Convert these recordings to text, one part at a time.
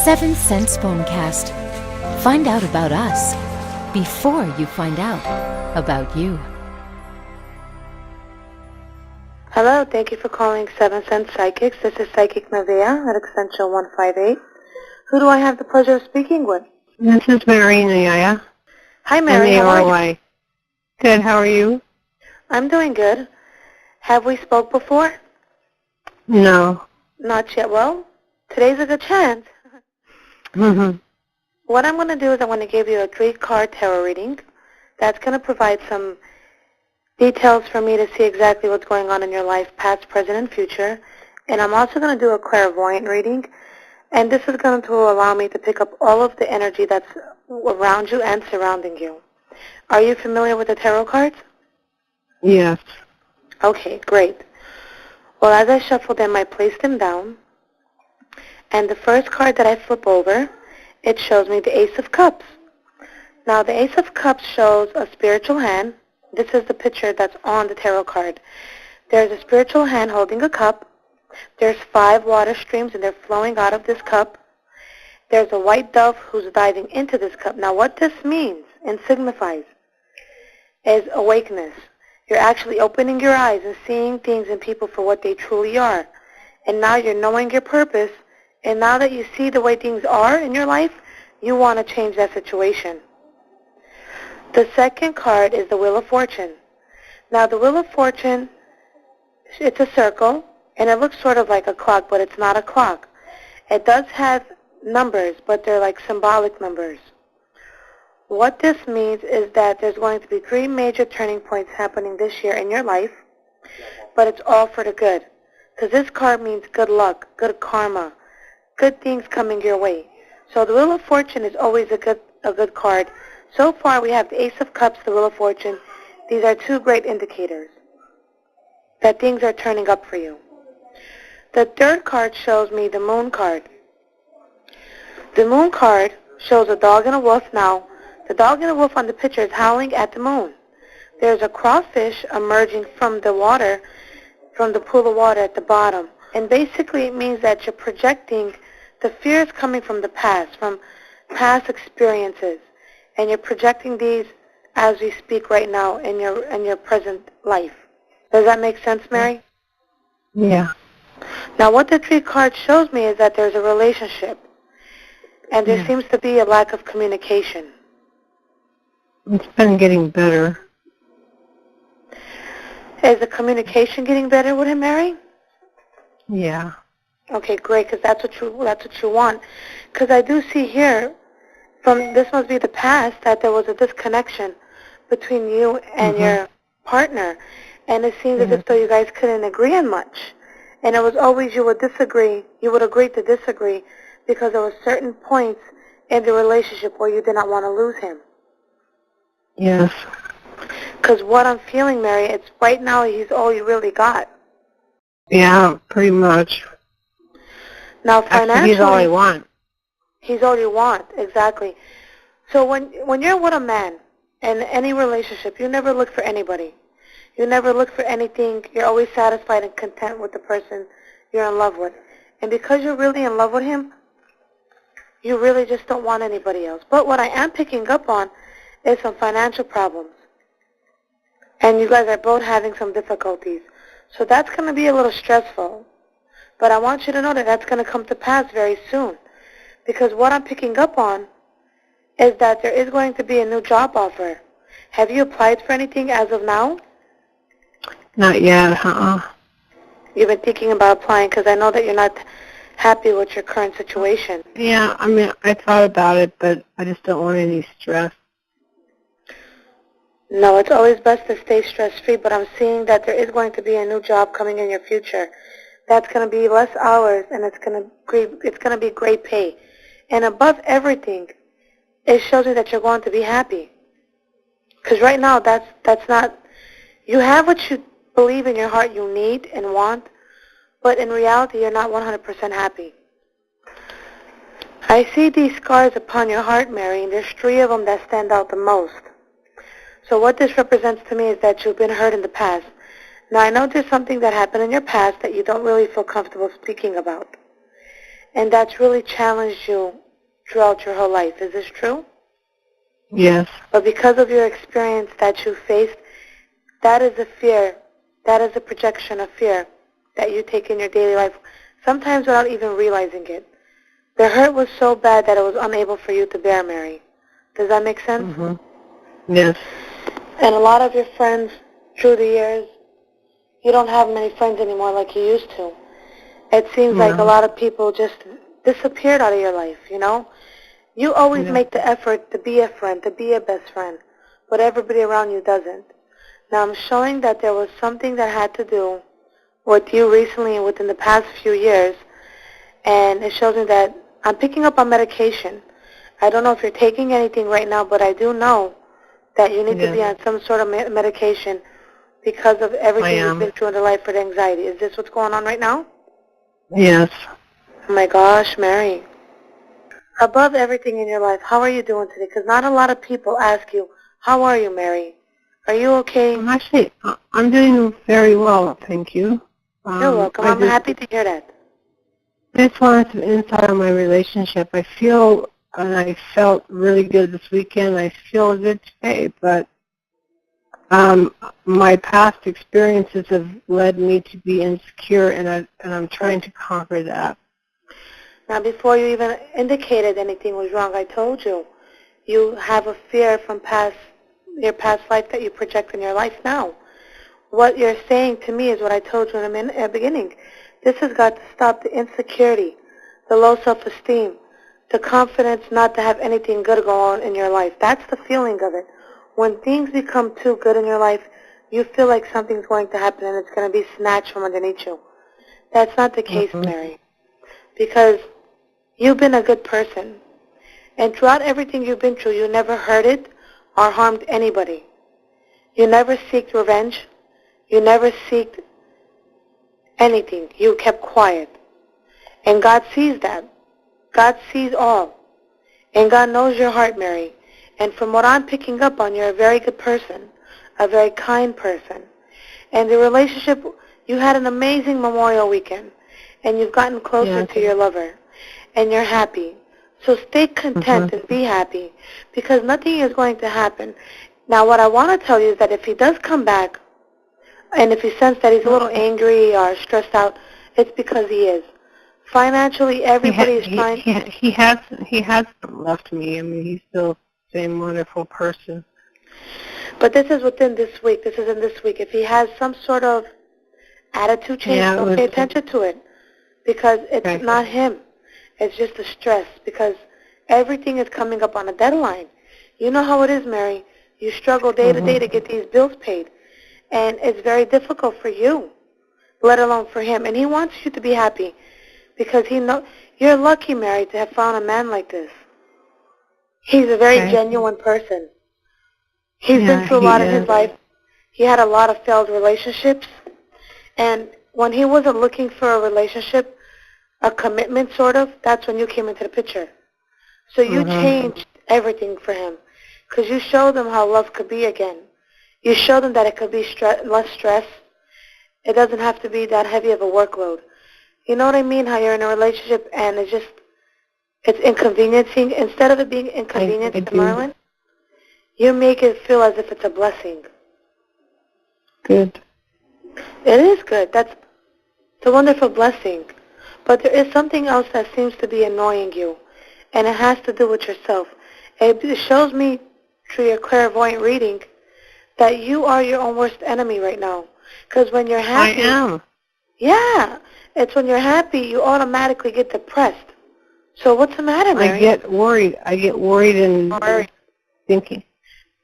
7 Cents Phonecast. Find out about us before you find out about you. Hello, thank you for calling 7 Cents Psychics. This is Psychic Nevaeh at extension 158. Who do I have the pleasure of speaking with? This is Mary Nevaeh. Hi, Mary. How are you? Good, how are you? I'm doing good. Have we spoke before? No. Not yet. Well, today's a good chance. What I'm going to do is I'm going to give you a 3-card tarot reading. That's going to provide some details for me to see exactly what's going on in your life, past, present, and future. And I'm also going to do a clairvoyant reading. And this is going to allow me to pick up all of the energy that's around you and surrounding you. Are you familiar with the tarot cards? Yes. Okay, great. Well, as I shuffle them, I place them down. And the first card that I flip over, it shows me the Ace of Cups. Now, the Ace of Cups shows a spiritual hand. This is the picture that's on the tarot card. There's a spiritual hand holding a cup. There's 5 water streams, and they're flowing out of this cup. There's a white dove who's diving into this cup. Now, what this means and signifies is awakeness. You're actually opening your eyes and seeing things and people for what they truly are. And now you're knowing your purpose. And now that you see the way things are in your life, you want to change that situation. The second card is the Wheel of Fortune. Now, the Wheel of Fortune, it's a circle, and it looks sort of like a clock, but it's not a clock. It does have numbers, but they're like symbolic numbers. What this means is that there's going to be 3 major turning points happening this year in your life, but it's all for the good. Because this card means good luck, good karma, good things coming your way. So the Wheel of Fortune is always a good card. So far we have the Ace of Cups, the Wheel of Fortune. These are 2 great indicators that things are turning up for you. The third card shows me the Moon card. The Moon card shows a dog and a wolf. Now, the dog and the wolf on the picture is howling at the moon. There's a crawfish emerging from the water, from the pool of water at the bottom. And basically it means that you're projecting the fears coming from the past, from past experiences. And you're projecting these as we speak right now in your present life. Does that make sense, Mary? Yeah. Now, what the 3 cards shows me is that there's a relationship. And there seems to be a lack of communication. It's been getting better. Is the communication getting better with him, Mary? Yeah. Okay, great, because that's what you want. Because I do see here, this must be the past, that there was a disconnection between you and your partner. And it seems as if though you guys couldn't agree on much. And it was always you would disagree. You would agree to disagree because there were certain points in the relationship where you did not want to lose him. Yes. Because what I'm feeling, Mary, it's right now he's all you really got. Yeah, pretty much. Now, financially, actually, he's all I want. He's all you want, exactly. So when you're with a man in any relationship, you never look for anybody. You never look for anything. You're always satisfied and content with the person you're in love with. And because you're really in love with him, you really just don't want anybody else. But what I am picking up on is some financial problems. And you guys are both having some difficulties. So that's going to be a little stressful. But I want you to know that that's going to come to pass very soon. Because what I'm picking up on is that there is going to be a new job offer. Have you applied for anything as of now? Not yet, You've been thinking about applying because I know that you're not happy with your current situation. Yeah, I mean, I thought about it, but I just don't want any stress. No, it's always best to stay stress-free, but I'm seeing that there is going to be a new job coming in your future. That's going to be less hours, and it's going to be great pay. And above everything, it shows you that you're going to be happy. Because right now, that's not, you have what you believe in your heart you need and want, but in reality, you're not 100% happy. I see these scars upon your heart, Mary, and there's 3 of them that stand out the most. So what this represents to me is that you've been hurt in the past. Now, I know there's something that happened in your past that you don't really feel comfortable speaking about. And that's really challenged you throughout your whole life. Is this true? Yes. But because of your experience that you faced, that is a fear. That is a projection of fear that you take in your daily life, sometimes without even realizing it. The hurt was so bad that it was unable for you to bear, Mary. Does that make sense? Mm-hmm. Yes. And a lot of your friends through the years, you don't have many friends anymore like you used to. It seems like a lot of people just disappeared out of your life, you know? You always make the effort to be a friend, to be a best friend, but everybody around you doesn't. Now I'm showing that there was something that had to do with you recently and within the past few years, and it shows me that I'm picking up on medication. I don't know if you're taking anything right now, but I do know that you need to be on some sort of medication because of everything you've been through in your life for the anxiety. Is this what's going on right now? Yes. Oh my gosh, Mary. Above everything in your life, how are you doing today? Because not a lot of people ask you, how are you, Mary? Are you okay? I'm doing very well, thank you. You're welcome. I'm happy to hear that. I just wanted some insight on my relationship. I feel, and I felt really good this weekend. I feel good today, but my past experiences have led me to be insecure, and I'm trying to conquer that. Now, before you even indicated anything was wrong, I told you, you have a fear from your past life that you project in your life now. What you're saying to me is what I told you in the beginning. This has got to stop the insecurity, the low self-esteem, the confidence not to have anything good go on in your life. That's the feeling of it. When things become too good in your life, you feel like something's going to happen and it's going to be snatched from underneath you. That's not the case, Mary, because you've been a good person. And throughout everything you've been through, you never hurted or harmed anybody. You never seeked revenge. You never seeked anything. You kept quiet. And God sees that. God sees all. And God knows your heart, Mary. And from what I'm picking up on, you're a very good person, a very kind person. And the relationship, you had an amazing Memorial weekend. And you've gotten closer to your lover. And you're happy. So stay content and be happy, because nothing is going to happen. Now, what I want to tell you is that if he does come back, and if you sense that he's a little angry or stressed out, it's because he is. Financially, everybody is trying. He hasn't left me. I mean, he's still the same wonderful person. But this is within this week. This is in this week. If he has some sort of attitude change, don't pay attention to it, because it's not him. It's just the stress, because everything is coming up on a deadline. You know how it is, Mary. You struggle day to day to get these bills paid. And it's very difficult for you, let alone for him. And he wants you to be happy, because he knows you're lucky, Mary, to have found a man like this. He's a very genuine person. He's been through a lot in his life. He had a lot of failed relationships. And when he wasn't looking for a relationship, a commitment sort of, that's when you came into the picture. So you changed everything for him, because you showed him how love could be again. You showed him that it could be less stress. It doesn't have to be that heavy of a workload. You know what I mean? How you're in a relationship and it's inconveniencing. Instead of it being inconvenience to Merlin, you make it feel as if it's a blessing. Good. It is good. It's a wonderful blessing. But there is something else that seems to be annoying you, and it has to do with yourself. It shows me through your clairvoyant reading that you are your own worst enemy right now. Because when you're happy... I am. Yeah. It's when you're happy, you automatically get depressed. So what's the matter, Mary? I get worried. And thinking.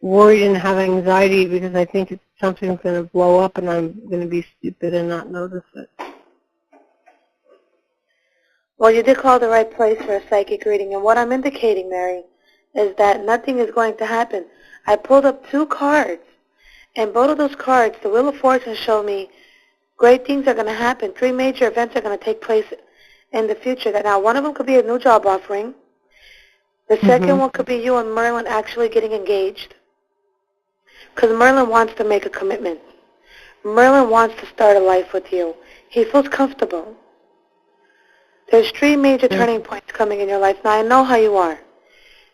Worried and have anxiety because I think something's going to blow up and I'm going to be stupid and not notice it. Well, you did call the right place for a psychic reading, and what I'm indicating, Mary, is that nothing is going to happen. I pulled up 2 cards, and both of those cards, the Wheel of Fortune showed me great things are going to happen. 3 major events are going to take place in the future. Now, one of them could be a new job offering. The second one could be you and Merlin actually getting engaged, because Merlin wants to make a commitment. Merlin wants to start a life with you. He feels comfortable. There's 3 major turning points coming in your life. Now, I know how you are.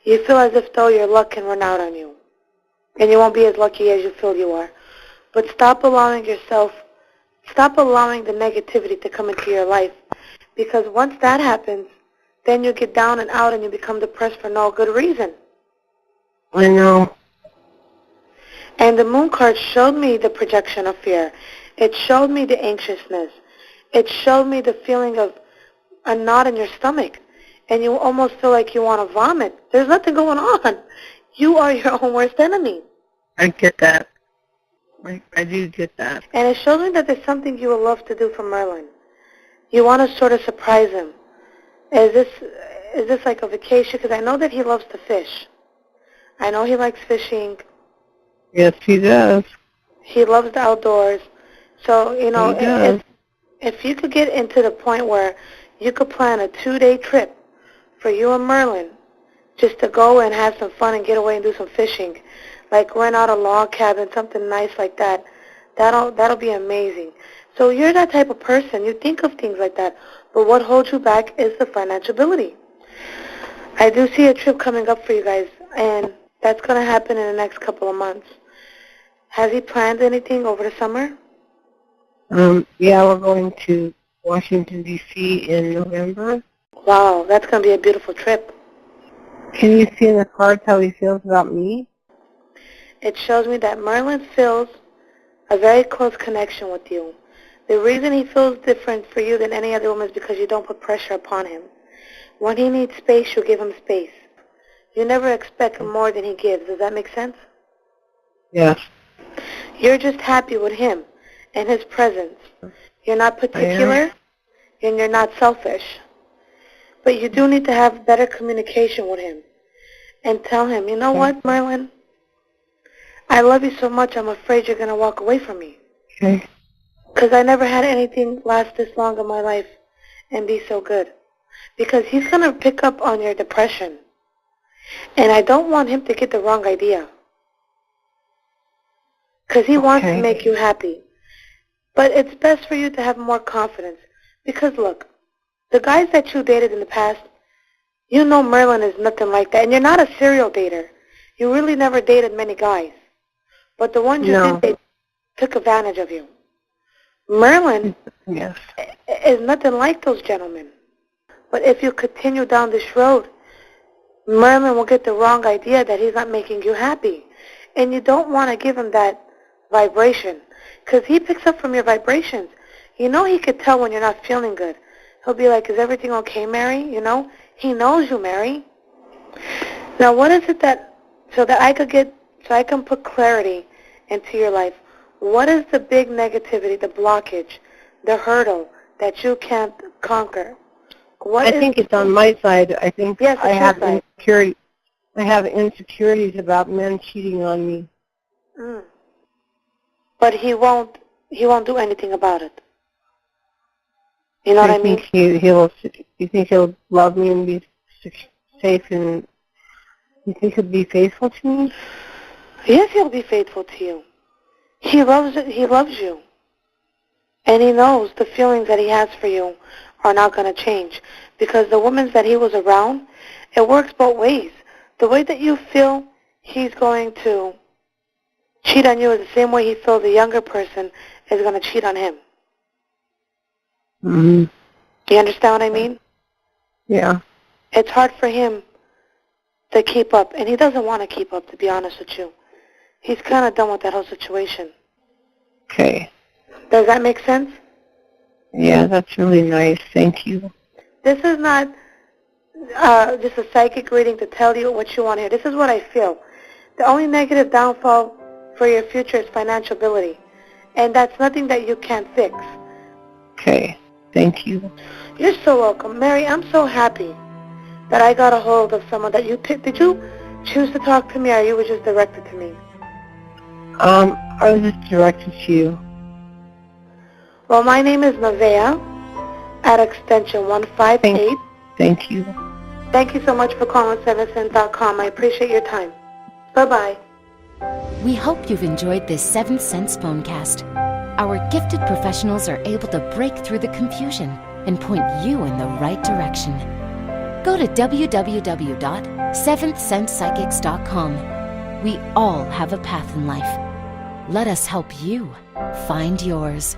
You feel as if though your luck can run out on you. And you won't be as lucky as you feel you are. But stop allowing the negativity to come into your life. Because once that happens, then you get down and out and you become depressed for no good reason. I know. And the moon card showed me the projection of fear. It showed me the anxiousness. It showed me the feeling of a knot in your stomach. And you almost feel like you want to vomit. There's nothing going on. You are your own worst enemy. I get that. I do get that. And it shows me that there's something you would love to do for Merlin. You want to sort of surprise him. Is this like a vacation? Because I know that he loves to fish. I know he likes fishing. Yes, he does. He loves the outdoors. So, He does. if you could get into the point where you could plan a 2-day trip for you and Merlin just to go and have some fun and get away and do some fishing, like rent out a log cabin, something nice like that, that'll be amazing. So you're that type of person. You think of things like that. But what holds you back is the financial ability. I do see a trip coming up for you guys, and that's going to happen in the next couple of months. Has he planned anything over the summer? Yeah, we're going to Washington, D.C. in November. Wow, that's going to be a beautiful trip. Can you see in the cards how he feels about me? It shows me that Merlin feels a very close connection with you. The reason he feels different for you than any other woman is because you don't put pressure upon him. When he needs space, you give him space. You never expect more than he gives. Does that make sense? Yes. You're just happy with him and his presence. You're not particular, and you're not selfish. But you do need to have better communication with him and tell him, you know what, Merlin? I love you so much, I'm afraid you're going to walk away from me. Okay. Because I never had anything last this long in my life and be so good. Because he's going to pick up on your depression. And I don't want him to get the wrong idea. Because he wants to make you happy. But it's best for you to have more confidence. Because look, the guys that you dated in the past, you know Merlin is nothing like that. And you're not a serial dater. You really never dated many guys. But the ones you did date took advantage of you. Merlin is nothing like those gentlemen. But if you continue down this road, Merlin will get the wrong idea that he's not making you happy. And you don't want to give him that vibration. Because he picks up from your vibrations. You know he could tell when you're not feeling good. He'll be like, is everything okay, Mary? You know? He knows you, Mary. Now, what is it that, so I can put clarity into your life, what is the big negativity, the blockage, the hurdle that you can't conquer? I think it's on my side. I think I have insecurity. I have insecurities about men cheating on me. But he won't do anything about it. You know what I mean? You think he'll love me and be safe, and you think he'll be faithful to me? Yes, he'll be faithful to you. He loves you. And he knows the feelings that he has for you are not going to change. Because the women that he was around, it works both ways. The way that you feel he's going to cheat on you is the same way he feels the younger person is going to cheat on him. Mm-hmm. You understand what I mean? Yeah. It's hard for him to keep up. And he doesn't want to keep up, to be honest with you. He's kind of done with that whole situation. Okay. Does that make sense? Yeah, that's really nice. Thank you. This is not just a psychic reading to tell you what you want to hear. This is what I feel. The only negative downfall for your future is financial ability. And that's nothing that you can't fix. Okay. Thank you. You're so welcome. Mary, I'm so happy that I got a hold of someone that you picked. Did you choose to talk to me, or you were just directed to me? I was just directed to you. Well, my name is Nevaeh at extension 158. Thank you. Thank you so much for calling 7cents.com. I appreciate your time. Bye-bye. We hope you've enjoyed this 7 Cents Phonecast. Our gifted professionals are able to break through the confusion and point you in the right direction. Go to www.seventhsensepsychics.com. We all have a path in life. Let us help you find yours.